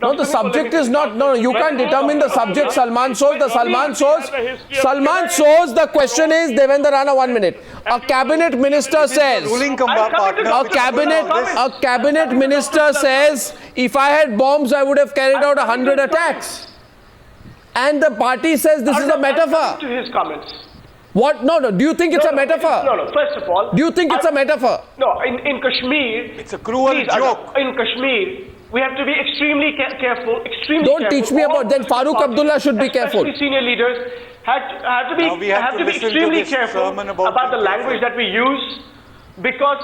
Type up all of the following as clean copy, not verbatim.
No, the subject is not. No, you can't determine the subject. Salman Soz. The Salman Soz. The question is Devendra Rana. 1 minute. A cabinet minister says. A cabinet minister says, if I had bombs, I would have carried out 100 attacks. And the party says this is a metaphor. To his comments. What? No. Do you think it's a metaphor? No. First of all. Do you think it's a metaphor? No. In Kashmir. It's a cruel joke. In Kashmir, we have to be extremely careful. Don't teach me about. Then Farooq Abdullah should be careful. Senior leaders have to be extremely careful about the language that we use, because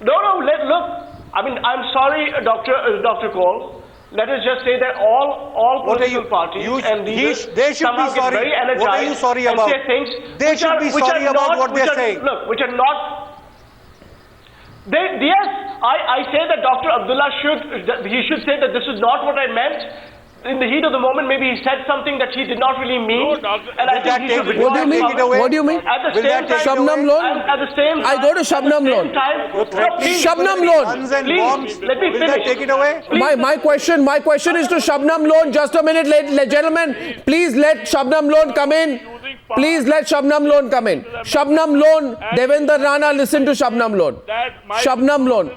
look. I mean, I'm sorry, Dr. Kaul. Let us just say that all political parties and leaders they should be sorry. Very energized. What are you sorry about? Say things they should be sorry about what they're saying. Look, which are not. Yes, I say that Dr. Abdullah should say that this is not what I meant. In the heat of the moment, maybe he said something that he did not really mean. And I think he should. What do you mean? What do you mean? At the same time, Shabnam Loan? At the same time, I go to Shabnam Loan. Shabnam Loan. Please, let me finish. Take it away. My question is to Shabnam Loan. Just a minute, gentlemen. Please let Shabnam Loan come in. Please let Shabnam Loan come in. Shabnam Loan, Devendra Rana, listen to Shabnam Loan. Shabnam Loan.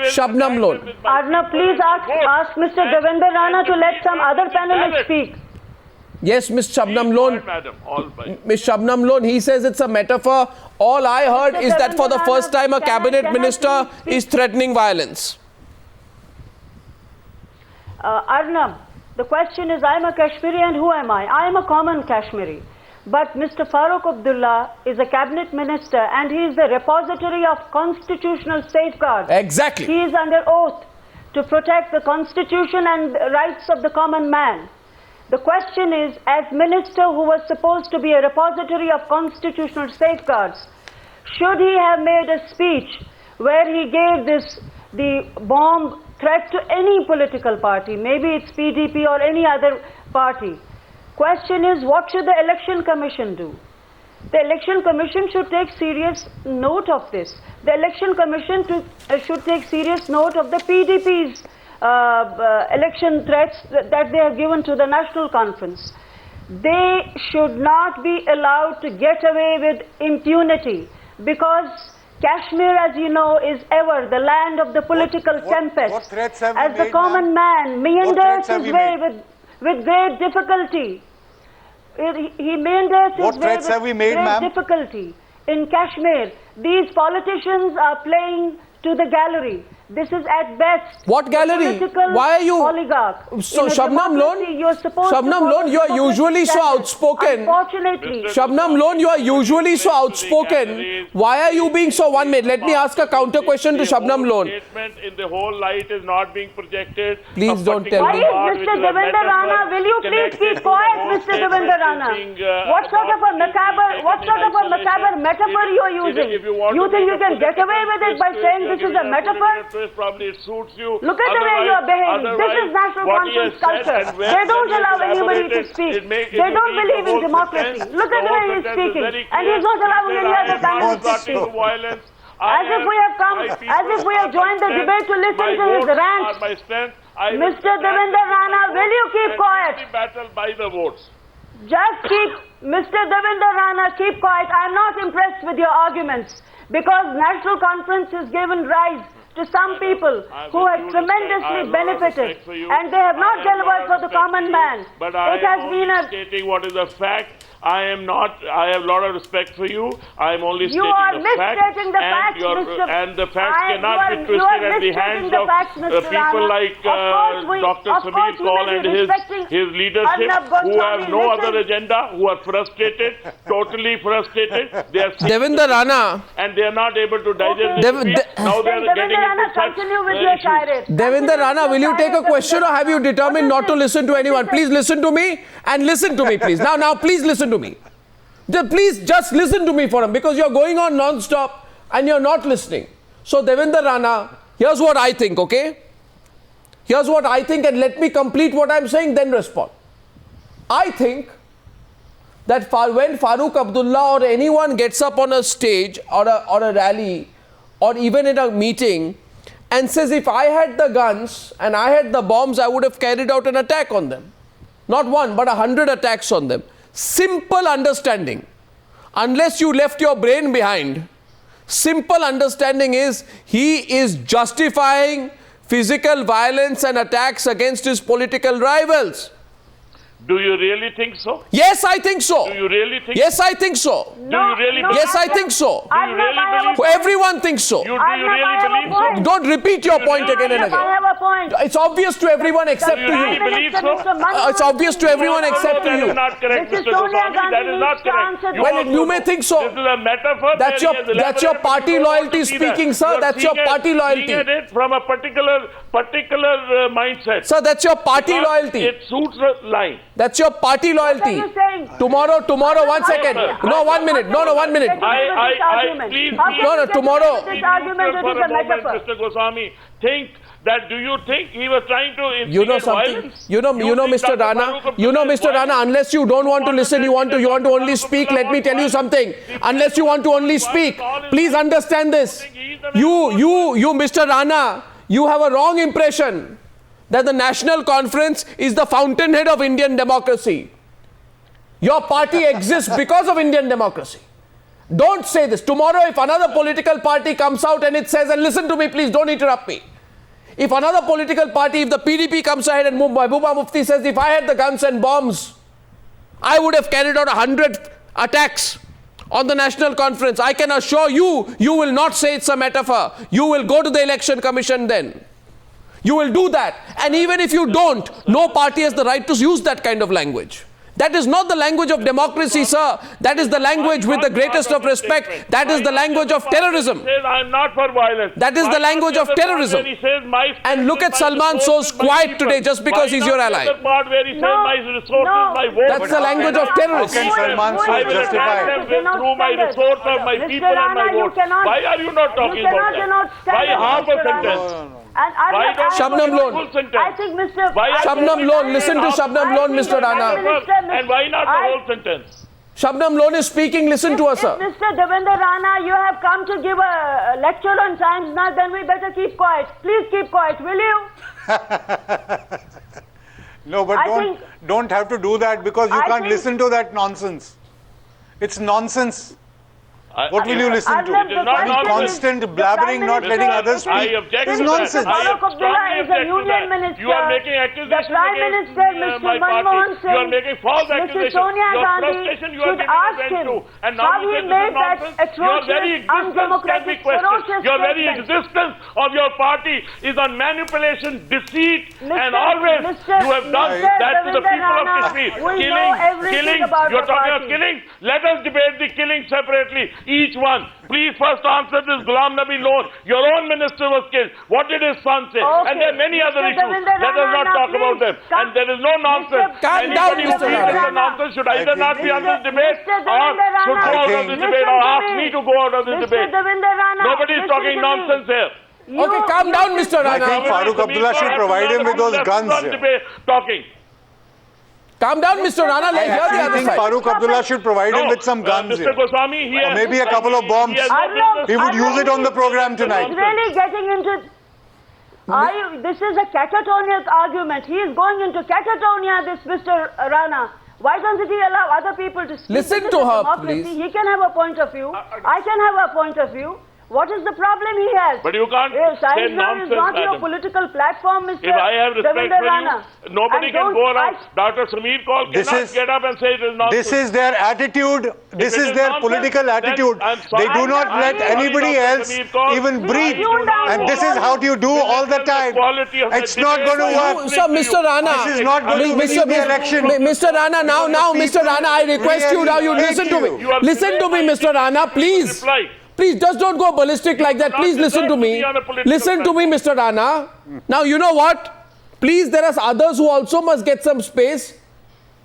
Shabnam Loan. Arnab, please ask Mr. Devendra Rana to let some other panelists speak. Yes, Ms. Shabnam Loan. Ms. Shabnam Loan, he says it's a metaphor. All I heard is that for the first time a cabinet minister is threatening violence. Arnab, the question is, I'm a Kashmiri and who am I? I am a common Kashmiri. But Mr. Farooq Abdullah is a cabinet minister and he is the repository of constitutional safeguards. Exactly. He is under oath to protect the constitution and the rights of the common man. The question is, as minister who was supposed to be a repository of constitutional safeguards, should he have made a speech where he gave the bomb threat to any political party, maybe it's PDP or any other party? Question is, what should the Election Commission do? The Election Commission should take serious note of this. The Election Commission should take serious note of the PDP's election threats that they have given to the National Conference. They should not be allowed to get away with impunity, because Kashmir, as you know, is ever the land of the political tempest. What threats have as we the made, common man meanders his way with great difficulty. He meanders his way with great difficulty. In Kashmir, these politicians are playing to the gallery. This is at best what gallery? Why are you oligarch? So Shabnam Loan, you are usually so outspoken. Unfortunately, Shabnam Loan, you are usually so outspoken. Why are you being so one minute? Let me ask a counter question to Shabnam Loan. Statement in the whole light is not being projected. Please don't tell why me. is Mr. Devendra Rana? Will you please keep quiet, Mr. Devendra Rana? What sort of a macabre metaphor you are using? You think you can get away with it by saying this is a metaphor? Probably it suits you. Look at the way you are behaving. This is National Conference culture. They don't allow anybody to speak. They don't believe in democracy. Look at the way he is speaking. And he is not allowing any other panelists to speak. As if we have joined the debate to listen to his rant. Mr. Devendra Rana, will you keep quiet? Just keep, Mr. Devendra Rana, keep quiet. I am not impressed with your arguments, because National Conference has given rise to some people who have tremendously benefited, and they have not delivered for the common man. But I am stating what is a fact. I have a lot of respect for you. I am only stating the facts. You are misstating the facts, Mr. And the facts cannot be twisted at the hands of people like Dr. Samir Kaul and his leadership, who have no other agenda, who are frustrated, totally frustrated. They are Devendra Rana, and they are not able to digest this. Now they are getting into such issues. Devendra Rana, will you take a question, or have you determined not to listen to anyone? Please listen to me, and listen to me, please. Now, please listen to me. Please just listen to me for him, because you're going on non-stop and you're not listening. So Devendra Rana, here's what I think, okay? Here's what I think, and let me complete what I'm saying, then respond. I think that when Farooq Abdullah or anyone gets up on a stage or a rally or even in a meeting and says, if I had the guns and I had the bombs, I would have carried out an attack on them. Not one, but 100 attacks on them. Simple understanding. Unless you left your brain behind, simple understanding is he is justifying physical violence and attacks against his political rivals. Do you really think so? Yes, I think so. Do you really think Yes, I think so. Do you really believe Yes, I think so. Do you really believe Everyone thinks so. Do you really believe so? Don't repeat your point again and I again. have a point. It's obvious to everyone except Do to you really you. believe so? It's obvious to everyone except to That you. is not correct, Mrs. Mr. Sonia Goswami. Gandhi That is not needs to correct. answer Well, also you may know. think so. This is a metaphor. That's where your- he has that's your elaborated, party you don't want loyalty to see speaking, that. sir. You are That's your seeing party loyalty. seeing at it from a particular mindset. Sir, that's your party Because loyalty. It suits the line. That's your party loyalty. What are you saying? Tomorrow, 1 second. No, 1 minute. No, 1 minute. Please No, tomorrow. This argument for is a a moment, metaphor. Mr. Goswami. Do you think he was trying to instigate You know something? violence? You know, think Mr. Dr. Rana. Farooq You know, Abdullah is Mr. Rana. violent? Unless you don't want to listen, you want to only speak. Let me tell you something. Unless you want to only speak, please understand this. You, Mr. Rana, you have a wrong impression that the National Conference is the fountainhead of Indian democracy. Your party exists because of Indian democracy. Don't say this. Tomorrow, if another political party comes out and it says, and listen to me, please don't interrupt me. If another political party, if the PDP comes ahead and Mahbooba Mufti says, if I had the guns and bombs, I would have carried out 100 attacks on the National Conference. I can assure you, you will not say it's a metaphor. You will go to the Election Commission then. You will do that. And even if you don't, no party has the right to use that kind of language. That is not the language of democracy, sir. That is the language with the greatest of respect. That is the language of terrorism. He says, I'm not for violence. That is the language of terrorism. And look at Salman So's quiet today just because he's your ally. That's the language of terrorism. How can Salman So I will justify attack them through my resource of my Mr. people and my Rana, you vote. cannot- Why are you not talking You about cannot that? stand Why up, half a Mr. Rana. sentence? And Why don't you Shabnam give a Lone. full sentence? I think Mr. Why are Shabnam Lone, listen to Shabnam Lone, Mr. Rana. And why not the whole sentence? Shabnam Lone is speaking, listen to us, If sir. Mr. Devendra Rana, you have come to give a lecture on Times Now, then we better keep quiet. Please keep quiet, will you? No, but don't have to do that because you can't listen to that nonsense. It's nonsense. What will you listen to? It is not nonsense. Constant blabbering, not letting others I speak. object It's to nonsense. that. I Farooq Abdullah strongly is a object to union that. minister. You are making accusations The Prime against Minister, Mr. my Manmohan party. Singh, You are making false Mrs. accusations. Sonia Your Gandhi frustration you are should giving ask vent him to. And now how you he say this made is that nonsense. Your atrocious, very existence can be undemocratic, questioned. ferocious Your very statement. existence of your party is on manipulation, deceit, and always Mr. you have done Mr. that to the Devendra people of Rana Kashmir. will know everything Killing. about You're the talking of party. killing. Let us debate the killing separately, each one. Please first answer this Ghulam Nabi Lone. Your own minister was killed. What did his son say? Okay. And there are many other Mr. issues. Devendra Let us not Rana, talk about them. please, And there is no nonsense. Calm down, Anybody who Mr. feels Rana. it's a nonsense should either not be on this debate Mr. or Devendra should Rana, go out of I this think- debate or ask Listen to me to go out of this Mr. debate. Devendra Rana, Nobody is listen talking to me. nonsense here. Okay, calm down, Mr. I think Rana. Farooq Abdullah should provide him with those guns. Talking. Calm down, Mr. Rana. Let's hear the I other think side. Farooq Abdullah should provide him with some guns Mr. here. Goswami, he has, maybe a couple of bombs. he has no business- He would use it on the program tonight. He's really getting into... This is a catatonic argument. He is going into catatonia, this Mr. Rana. Why doesn't he allow other people to speak? Listen This to is her, democracy. please. He can have a point of view. I can have a point of view. What is the problem he has? But you can't Yes, say Times Now is nonsense, not your Adam. political platform, Mr. If I have respect Devendra for Rana. you, nobody And can go don't- around. Dr. Samir Kaul This cannot is- get up and say it is nonsense. This is their attitude. This it is is their nonsense, political then attitude. I'm sorry. They do not I'm let sorry, anybody Dr. else Samir Kaul. even Please breathe. tune down And the this is volume. how you do all the time. Quality of the It's not debate. going to work. You, sir, Mr. Rana. This is not going to win Mr. the election. Mr. Rana, now, Mr. Rana, I request you now, you really listen to hate me. you. are Listen to me, Mr. Rana, please. Reply. Please, just don't go ballistic like that. Please listen to me. Listen to me, Mr. Rana. Now, you know what? Please, there are others who also must get some space.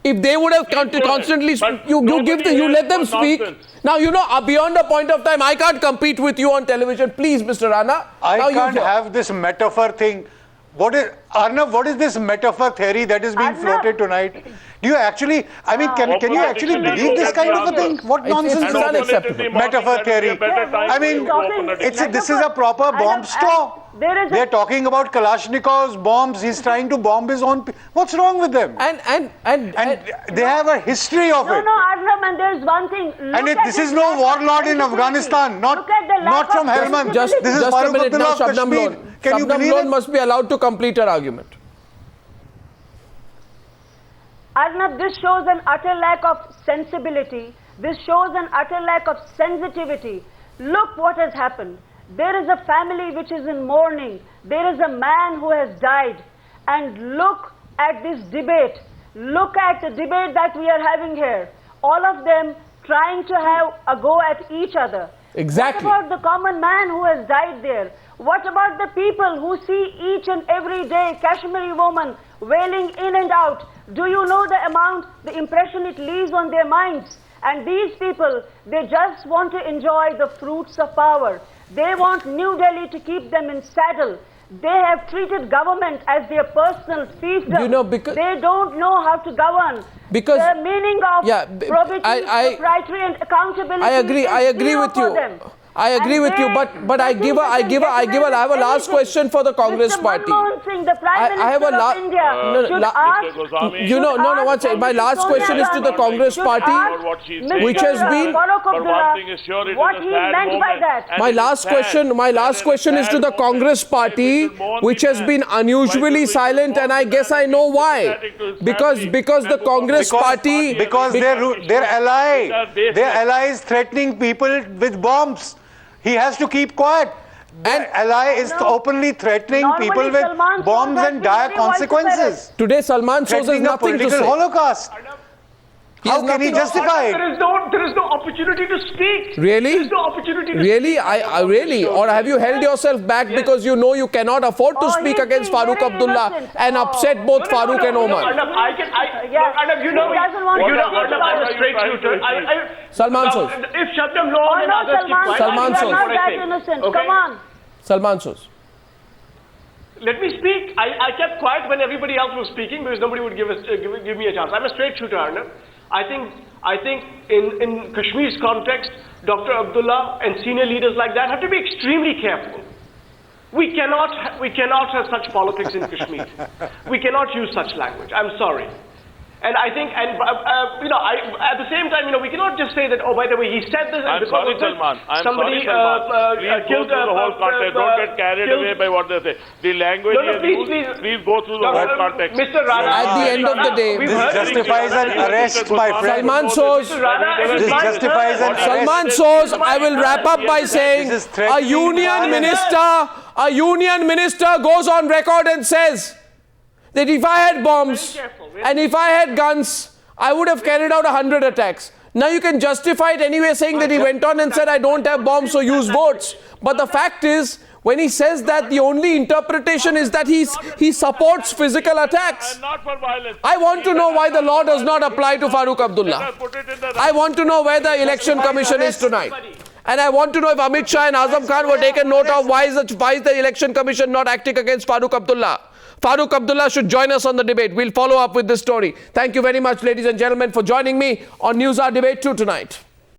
If they would have constantly, you let them speak. Now, you know, beyond a point of time, I can't compete with you on television. Please, Mr. Rana. I now can't have this metaphor thing. Arnab, what is this metaphor theory that is being floated tonight? Do you actually, I mean, can you actually believe this kind of a thing? What nonsense is unacceptable. Metaphor theory. I mean, this is a proper bomb store. They're talking about Kalashnikovs, bombs. He's trying to bomb his own. What's wrong with them? And they have a history of it. No, Arnab, and there's one thing. This is no warlord in Afghanistan, not from Helmand. Just this is a minute now, Farooq Shabnam Kashmir. Lone. Can you Shabnam believe Lone it? must be allowed to complete her argument. Arnab, this shows an utter lack of sensibility. This shows an utter lack of sensitivity. Look what has happened. There is a family which is in mourning. There is a man who has died. And look at this debate. Look at the debate that we are having here. All of them trying to have a go at each other. Exactly. What about the common man who has died there? What about the people who see each and every day Kashmiri woman wailing in and out? Do you know the amount, the impression it leaves on their minds? And these people, they just want to enjoy the fruits of power. They want New Delhi to keep them in saddle. They have treated government as their personal fiefdom. You know, because they don't know how to govern. Because the meaning of probity, proprietary and accountability. I agree with you. I agree with you, but I have a last question for the Congress party. Singh, the Prime Minister I have a of India, one second. My last question is to the Congress party, which has been. What he meant by that. My last question is to the Congress party, which has been unusually silent, and I guess I know why. Because the Congress party, because their ally is threatening people with bombs. He has to keep quiet. And ally is openly threatening people with bombs and dire consequences. Today, Salman shows has nothing to say. Holocaust. How can he justify it? There is no opportunity to speak. Really? There is no opportunity to really? speak. Really? Or have you held yourself back because you know you cannot afford to speak against Farooq Abdullah and upset both Farooq and Omar? Arnab, you know, I'm a straight shooter. Salman Soz. If Shabnam Lone and others keep quiet, Salman Soz. not that innocent. Come on. Salman Soz. Let me speak. I kept quiet when everybody else was speaking because nobody would give me a chance. I'm a straight shooter, Arnab. I think in Kashmir's context, Dr. Abdullah and senior leaders like that have to be extremely careful. We cannot have such politics in Kashmir. We cannot use such language. I'm sorry. And I think, at the same time, we cannot just say that, oh, by the way, he said this. I'm sorry, Salman. Somebody killed the whole context. Don't get carried away by what they say. The language please go through the whole context. Mr. Rana, at the end of the day, this justifies an arrest, my friend. Salman Soz. This justifies an arrest. Salman Soz, I will wrap up by saying a union minister goes on record and says that if I had bombs and if I had guns, I would have carried out 100 attacks. Now you can justify it anyway, saying that he went on and said, I don't have bombs, so use votes. But the fact is, when he says that, the only interpretation is that he supports physical attacks. Not for violence. I want to know why the law does not apply to Farooq Abdullah. I want to know where the election commission is tonight. And I want to know if Amit Shah and Azam Khan were taken note of why is the election commission not acting against Farooq Abdullah. Farooq Abdullah should join us on the debate. We'll follow up with this story. Thank you very much, ladies and gentlemen, for joining me on News Hour Debate 2 tonight.